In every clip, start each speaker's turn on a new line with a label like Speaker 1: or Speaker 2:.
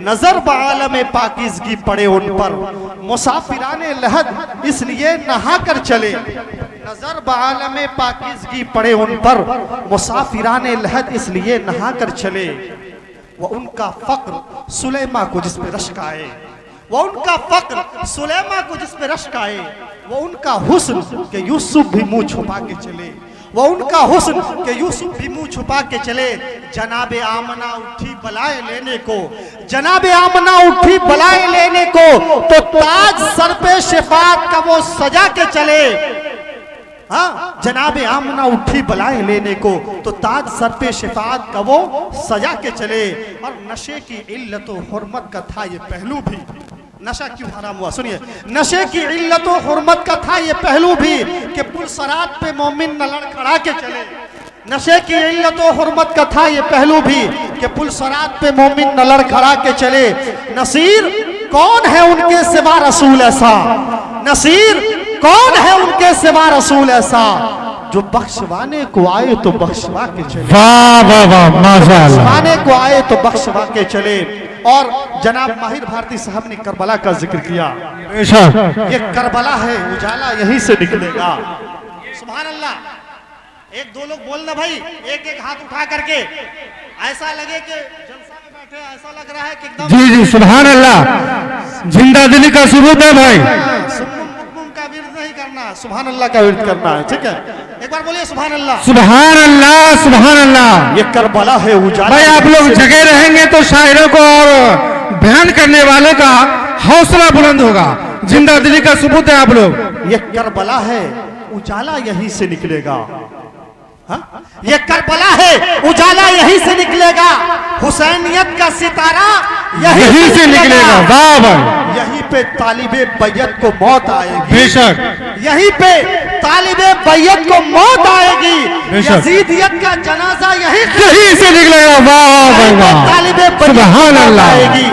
Speaker 1: नजर बालम पाकीज़गी पड़े उन पर, मुसाफिराने लहद इसलिए नहा कर चले। नजर बालम पाकीज़गी पड़े उन पर, मुसाफिराने लहद इसलिए नहा कर चले। वो उनका फक्र सुलेमा को जिस पे रश्क आए, वो उनका फक्र सुलेमा को जिस पे रश्क आए, वो उनका हुस्न के यूसुफ भी मुंह छुपा के चले, वो उनका हुस्न के यूसुफ भी मुंह छुपा के चले। जनाबे आमना उठी बलाए लेने को, जनाबे आमना उठी बलाए लेने को, तो ताज सर पे शिफात का वो सजा के चले। हाँ, जनाबे आमना उठी बलाए लेने को, तो ताज सर पे शिफात का वो सजा के चले। और नशे की इल्लत व हुर्मत का था ये पहलू भी। नशा क्यों हराम हुआ सुनिए, नशे की इल्लत व हुर्मत का था ये पहलू भी कि पुलसरात पे मोमिन न लड़खड़ा के चले। नशे की इल्लत व हुर्मत का था ये पहलू भी कि पुलसरात पे मोमिन न लड़खड़ा के चले। नसीर कौन है उनके सिवा रसूल ऐसा, नसीर कौन है उनके सिवा रसूल ऐसा, जो बख्शवाने को आए तो बख्शवा के चले।
Speaker 2: वाह वाह वाह, माशाअल्लाह।
Speaker 1: बख्शवाने को आए तो बख्शवा के चले। और जनाब माहिर भारती साहब ने करबला का जिक्र किया। ये करबला है, उजाला यहीं से निकलेगा। सुभान अल्लाह। एक दो लोग बोलना भाई, एक एक हाथ उठा करके, ऐसा लगे कि जलसा में बैठे, ऐसा लग रहा है कि एकदम।
Speaker 2: जी जी, सुभान अल्लाह, जिंदा दिली का सबूत है भाई।
Speaker 1: का विर्द नहीं करना, सुभान अल्लाह का विर्द करना है, ठीक है। एक बार बोलिए सुभान अल्लाह,
Speaker 2: सुभान अल्लाह, सुभान अल्लाह।
Speaker 1: ये करबला है, उजाला।
Speaker 2: भाई आप लोग जगह रहेंगे तो शायरों को और बयान करने वालों का हौसला बुलंद होगा। जिंदा दिली का सबूत है आप लोग।
Speaker 1: ये करबला है, उजाला यहीं से निकलेगा। हाँ? ये करबला है, उजाला यहीं से निकलेगा। हुसैनियत का सितारा यहीं से निकलेगा।
Speaker 2: वाह भाई,
Speaker 1: यहीं पे तालिबे बैयत को मौत आएगी।
Speaker 2: बेशक,
Speaker 1: यहीं पे तालिबे बैयत को मौत आएगी। यजीदियत का जनाजा यहीं
Speaker 2: से निकलेगा। वाह भाई वाह,
Speaker 1: तालिबे
Speaker 2: सुभान अल्लाह।
Speaker 1: आएगी।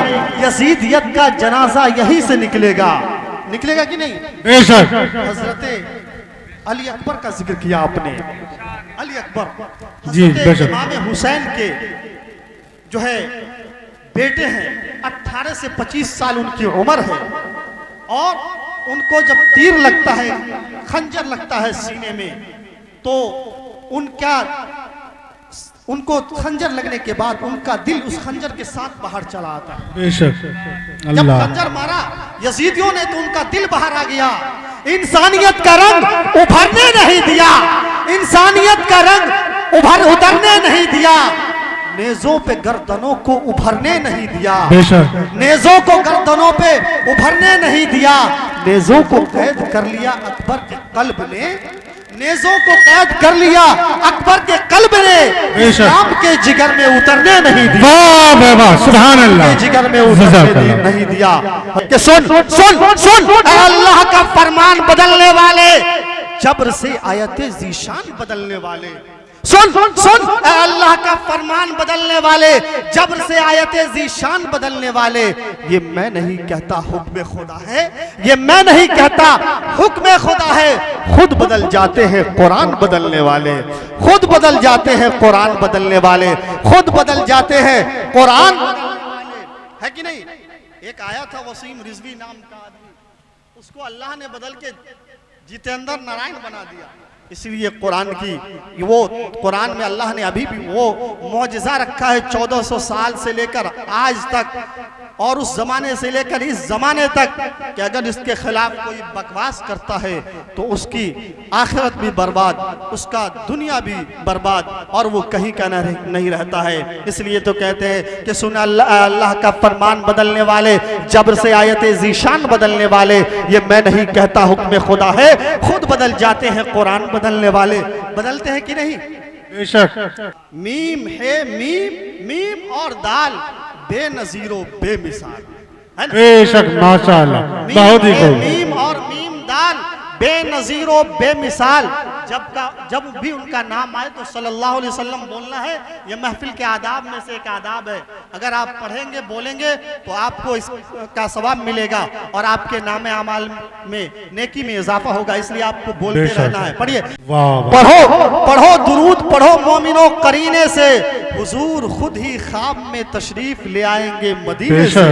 Speaker 1: यजीदियत का जनाजा यहीं से निकलेगा। निकलेगा कि नहीं?
Speaker 2: बेशक।
Speaker 1: हजरत अली अकबर का जिक्र किया आपने। अली अकबर
Speaker 2: जी, बेशक।
Speaker 1: इमाम हुसैन के जो है बेटे हैं, 18 से 25 साल उनकी उम्र है। और उनको जब तीर लगता है, खंजर लगता है सीने में, तो उनको खंजर लगने के बाद उनका दिल उस खंजर के साथ बाहर चला आता है।
Speaker 2: बेशक।
Speaker 1: जब खंजर मारा यजीदियों ने तो उनका दिल बाहर आ गया। इंसानियत का रंग उभरने नहीं दिया, इंसानियत का रंग उतरने नहीं दिया। नेज़ों पे गर्दनों को उभरने नहीं दिया, नेज़ों को गर्दनों पे उभरने नहीं दिया। नेज़ों को कैद कर लिया अकबर के कल्ब ने, नेज़ों को कैद कर लिया अकबर के कल्ब ने, इस्लाम के जिगर में उतरने नहीं दिया।
Speaker 2: वाह वाह, सुभान अल्लाह।
Speaker 1: जिगर में उतरने नहीं दिया। कि सुन सुन सुन, अल्लाह का फरमान बदलने वाले, जबर से आयते ज़ीशान बदलने वाले। सुन सुन सुन, अल्लाह का फरमान बदलने वाले, जबर से आयते ज़ीशान बदलने वाले। ये मैं नहीं कहता हुक्म खुदा है, ये मैं नहीं कहता हुक्म खुदा है। खुद बदल जाते हैं कुरान बदलने वाले, खुद बदल जाते हैं कुरान बदलने वाले, खुद बदल जाते हैं कुरान है कि नहीं। एक आया था वसीम रिजवी नाम का आदमी, उसको अल्लाह ने बदल के जितेंद्र नारायण बना दिया। इसलिए कुरान की वो कुरान में अल्लाह ने अभी भी वो मौजज़ा रखा है 1400 साल से लेकर आज तक, और उस जमाने से लेकर इस जमाने तक, कि अगर इसके खिलाफ कोई बकवास करता है तो उसकी आखिरत भी बर्बाद, उसका दुनिया भी बर्बाद, और वो कहीं का नहीं रहता है। इसलिए तो कहते हैं कि सुन अल्लाह का फरमान बदलने वाले, जबर से आयते ज़ीशान बदलने वाले। ये मैं नहीं कहता हुक्म खुदा है, खुद बदल जाते हैं कुरान बदलने वाले। बदलते हैं कि नहीं?
Speaker 2: बेशक।
Speaker 1: मीम है, मीम मीम और दाल बेनजीरो बेमिसाल है ना?
Speaker 2: बेशक, माशाअल्लाह, बहुत ही खूब।
Speaker 1: मीम और मीम दाल बेनजीरो बेमिसाल। जब भी उनका नाम आए तो सल्लल्लाहु अलैहि वसल्लम बोलना है। यह महफिल के आदाब में से एक आदाब है। अगर आप पढ़ेंगे बोलेंगे तो आपको इसका सवाब मिलेगा और आपके नामे अमाल में नेकी में इजाफा होगा। इसलिए आपको बोलते रहना है। पढ़िए, पढ़ो पढ़ो दुरूद पढ़ो मोमिनो करीने से, हुजूर खुद ही ख्वाब में तशरीफ ले आएंगे मदीने से,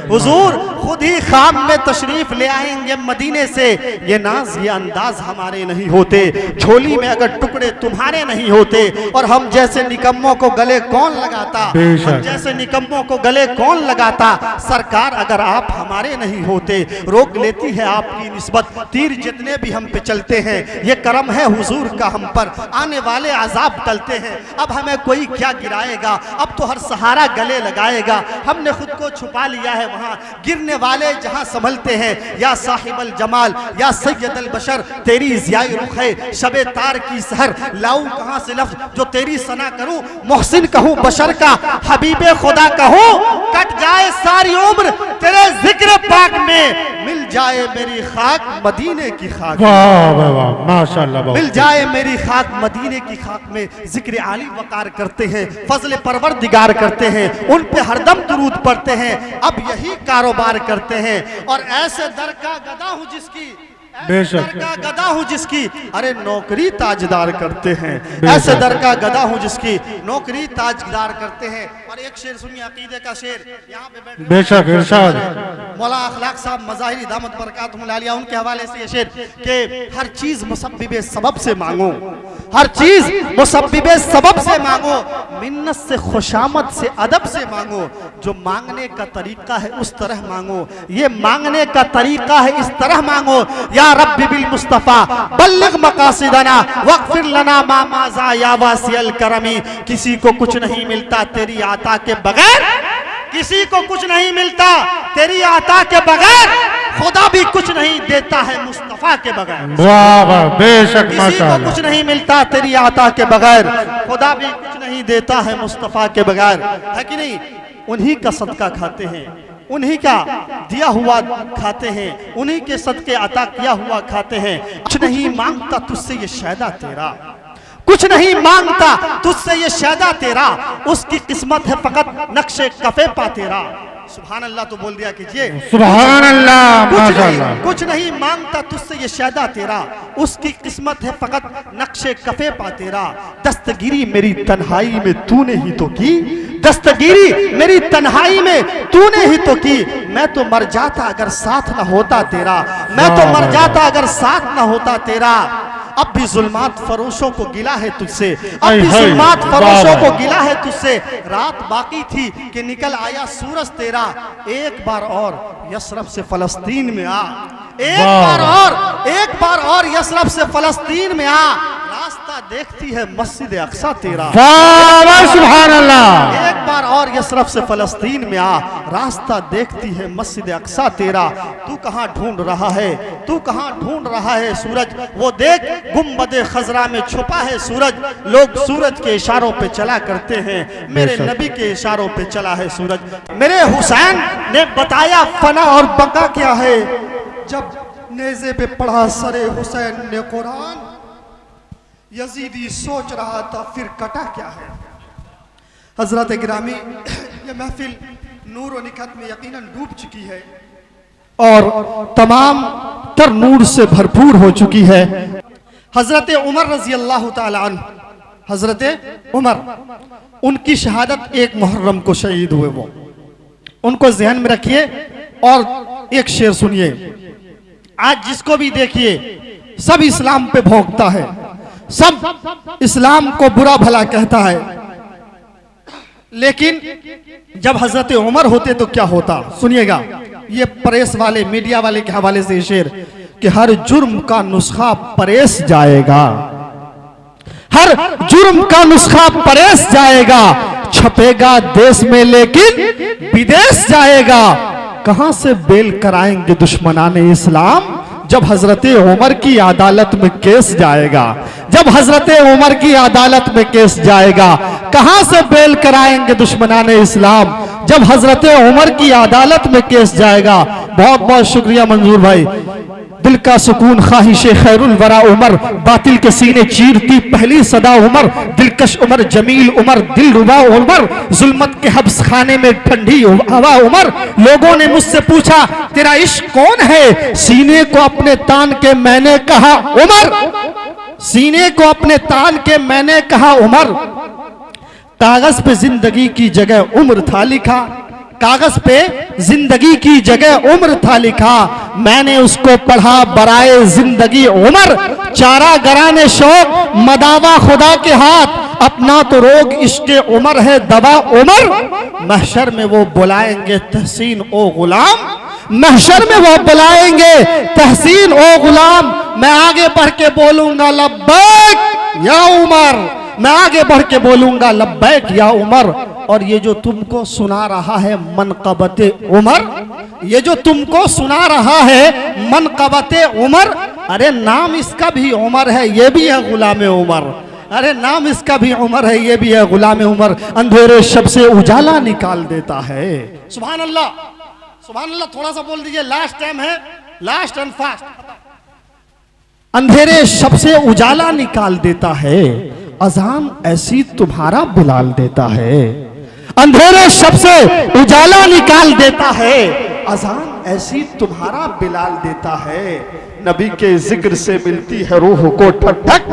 Speaker 1: हुजूर खुद ही ख्वाब में तशरीफ ले आएंगे मदीने से। ये नाज ये अंदाज हमारे नहीं होते, झोली में अगर टुकड़े तुम्हारे नहीं होते, और हम जैसे निकम्मों को गले कौन लगाता, हम जैसे निकम्मों को गले कौन लगाता। सरकार अगर आप हमारे नहीं होते, रोक लेती है आपकी निस्बत तीर जितने भी हम पे चलते हैं। ये करम है हुजूर का हम पर, आने वाले अजाब टलते हैं। अब हमें कोई क्या गिराएगा, अब तो हर सहारा गले लगाएगा। हमने खुद को छुपा लिया है वहां, गिरने वाले जहां संभलते हैं। या साहिबल जमाल या सैयदल बशर, तेरी ज़ियाई रुख है शबे तार की सहर। लाऊं कहां से लफ्ज जो तेरी सना करूं, मोहसिन कहूं बशर का हबीबे खुदा कहूं। कट जाए सारी उम्र तेरे जिक्र पाक में, मिल जाए मेरी खाक मदीने की खाक।
Speaker 2: वाह वाह वाह, माशाअल्लाह।
Speaker 1: मिल जाए मेरी खाक मदीने की खाक में। जिक्र आली वकार करते हैं, फजल परवरदिगार करते हैं, उन पे हरदम दुरूद पढ़ते हैं। अब यही कारोबार करते हैं। और ऐसे दर का गदा हूं जिसकी,
Speaker 2: बेशक
Speaker 1: दर का गदा हूं जिसकी, अरे नौकरी ताजदार करते हैं। ऐसे दर का गदा हूं जिसकी नौकरी ताजदार करते हैं। और एक शेर सुनिए, अकीदे का शेर, यहाँ पे बैठे
Speaker 2: बेशक इरशाद।
Speaker 1: मौला अखलाक साहब मज़ाहिरी दामत बरकातुहुल आलिया, उनके हवाले से ये शेर कि हर चीज मुसब्बिबे सबब से मांगो, हर चीज मुसब्बिबे सबब से मांगो, मिन्नत से खुशामद से अदब से मांगो। जो मांगने का तरीका है उस तरह मांगो, ये मांगने का तरीका है इस तरह मांगो। या रब्बी बिल मुस्तफा बल्लिग मकासिदना वगफिर लना मा माज़ा या वासियल करमी। किसी को कुछ नहीं मिलता तेरी आता के बगैर, किसी को कुछ नहीं मिलता तेरी आता के बगैर, खुदा भी कुछ नहीं देता है मुस्तफा के बगैर।
Speaker 2: वाह वाह, बेशक
Speaker 1: किसी को
Speaker 2: माशाअल्लाह।
Speaker 1: कुछ नहीं मिलता तेरी आता के बगैर, खुदा भी कुछ नहीं देता है मुस्तफा के बगैर, है कि नहीं। उन्हीं का सदका खाते हैं, उन्हीं का दिया हुआ खाते हैं, उन्हीं के सदके अता किया हुआ खाते हैं। कुछ नहीं मांगता तुझसे ये शायदा तेरा, कुछ नहीं मांगता तुझसे ये शायदा तेरा, उसकी किस्मत है फकत नक्शे कफे पा तेरा। सुभान अल्लाह तो बोल दिया कीजिए,
Speaker 2: सुभान अल्लाह, माशाअल्लाह।
Speaker 1: कुछ नहीं मांगता तुझसे ये शायदा तेरा, उसकी किस्मत है फकत नक्शे कफे पा तेरा। दस्तगिरी मेरी तन्हाई में तूने ही तो की, दस्तगिरी मेरी तन्हाई में तूने ही तो की। मैं तो मर जाता अगर साथ न होता तेरा, मैं तो मर जाता अगर साथ न होता तेरा। अब भी जुल्मात फरोशों को गिला है तुझसे, अब भी जुल्मात फरोशों को गिला है तुझसे। रात बाकी थी कि निकल आया सूरज तेरा। एक बार और यशरफ से फलस्तीन में आ, एक बार और यशरफ से फलस्तीन में आ। रास्ता देखती है मस्जिद अक्सा तेरा,
Speaker 2: सुभान अल्लाह।
Speaker 1: एक बार और यशरफ से फलस्तीन में आ, रास्ता देखती है मस्जिद अक्सा तेरा। तू कहाँ ढूंढ रहा है, तू कहाँ ढूंढ रहा है सूरज, वो देख गुम्बदे खजरा में छुपा है सूरज। लोग सूरज के इशारों पे चला करते हैं, मेरे नबी के इशारों पे चला है सूरज। मेरे हुसैन ने बताया फना और बका क्या है, जब नेज़े पे पढ़ा सरे हुसैन ने कुरान। यजीदी सोच रहा था फिर कटा क्या है। हजरत गिरामी, ये महफिल नूर और निखत में यकीनन डूब चुकी है और तमाम तर नूर से भरपूर हो चुकी है। हजरत उमर रजी अल्लाह ताला अन्हु, हजरत उमर, उनकी शहादत 1 मुहर्रम को शहीद हुए। वो उनको ज़हन में रखिए और एक शेर सुनिए। आज जिसको भी देखिए सब इस्लाम पे भोंकता है, सब इस्लाम को बुरा भला कहता है, लेकिन जब हजरत उमर होते तो क्या होता। सुनिएगा, ये प्रेस वाले मीडिया वाले के हवाले से शेर कि हर जुर्म का नुस्खा परेस जाएगा, हर जुर्म का नुस्खा परेस जाएगा, छपेगा देश में लेकिन विदेश जाएगा। कहां से बेल कराएंगे दुश्मनाने इस्लाम, जब हजरत उमर की अदालत में केस जाएगा, जब हजरत उमर की अदालत में केस जाएगा। कहां से बेल कराएंगे दुश्मनाने इस्लाम, जब हजरत उमर की अदालत में केस जाएगा। बहुत बहुत शुक्रिया मंजूर भाई। दिल का सुकून ख्वाहिशे खैरुल वरा उमर, बातिल के सीने चीरती पहली सदा उमर। दिलकश उमर, जमील उमर, दिल रुबा उमर, जुल्मत के हब्स खाने में ठंडी हवा उमर। लोगों ने मुझसे पूछा तेरा इश्क कौन है, सीने को अपने तान के मैंने कहा उमर, सीने को अपने तान के मैंने कहा उमर। कागज पे जिंदगी की जगह उम्र था लिखा, कागज पे जिंदगी की जगह उम्र था लिखा, मैंने उसको पढ़ा बराए जिंदगी उमर, चारा गराने शौक मदावा खुदा के हाथ, अपना तो रोग इश्के उमर है दवा उमर, महशर में वो बुलाएंगे तहसीन ओ गुलाम, महशर में वो बुलाएंगे तहसीन ओ गुलाम, मैं आगे बढ़ के बोलूंगा लब्बैक या उमर, मैं आगे बढ़ के बोलूंगा लब्बैक या उमर। और ये जो तुमको सुना रहा है मनक़बते उमर, ये जो तुमको सुना रहा है मनक़बते उमर, अरे नाम इसका भी उमर है, ये भी है गुलाम उमर, अरे नाम इसका भी उमर है, ये भी है गुलाम उमर, अंधेरे शब से उजाला निकाल देता है। सुभान अल्लाह, सुभान अल्लाह, थोड़ा सा बोल दीजिए, लास्ट टाइम है, लास्ट एंड फास्ट। अंधेरे शब से उजाला निकाल देता है, अजान ऐसी तुम्हारा बिलाल देता है, अंधेरे शब से उजाला निकाल देता है, अजान ऐसी तुम्हारा बिलाल देता है। नबी के जिक्र से मिलती है रूह को ठंडक,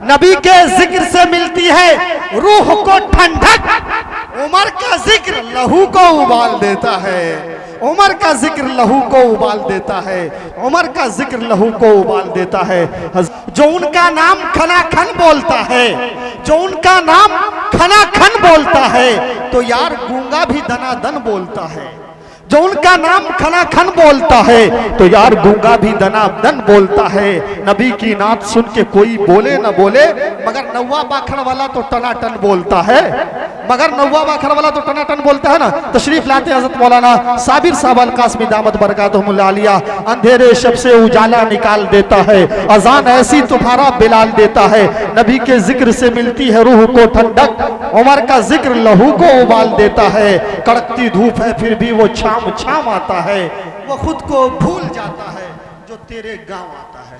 Speaker 1: नबी के जिक्र से मिलती है रूह को ठंडक, उमर का जिक्र लहू को उबाल देता है, उमर का जिक्र लहू को उबाल देता है, उमर का जिक्र लहू को उबाल देता है। जो उनका नाम खना खन बोलता है, जो उनका नाम खना खन बोलता है, तो यार गूंगा भी दनादन बोलता है, जो उनका नाम खना खन बोलता है, तो यार गूंगा भी दनादन बोलता है। नबी की नात सुन के कोई बोले न बोले, मगर नौवा बाखड़ वाला तो टनाटन बोलता है, मगर नौवा बाखड़ वाला तो टनाटन बोलता है ना। तशरीफ लाते हज़रत मौलाना साबिर साहब अल कासमी दामत बरकातुहुमुल आलिया, अंधेरे शब से उजाला निकाल देता है, अजान ऐसी तुम्हारा बिलाल देता है, नबी के जिक्र से मिलती है रूह को ठंडक, उमर का जिक्र लहू को उबाल देता है, कड़कती धूप है फिर भी वो छाम छाम आता है, वो खुद को भूल जाता है जो तेरे गांव आता है।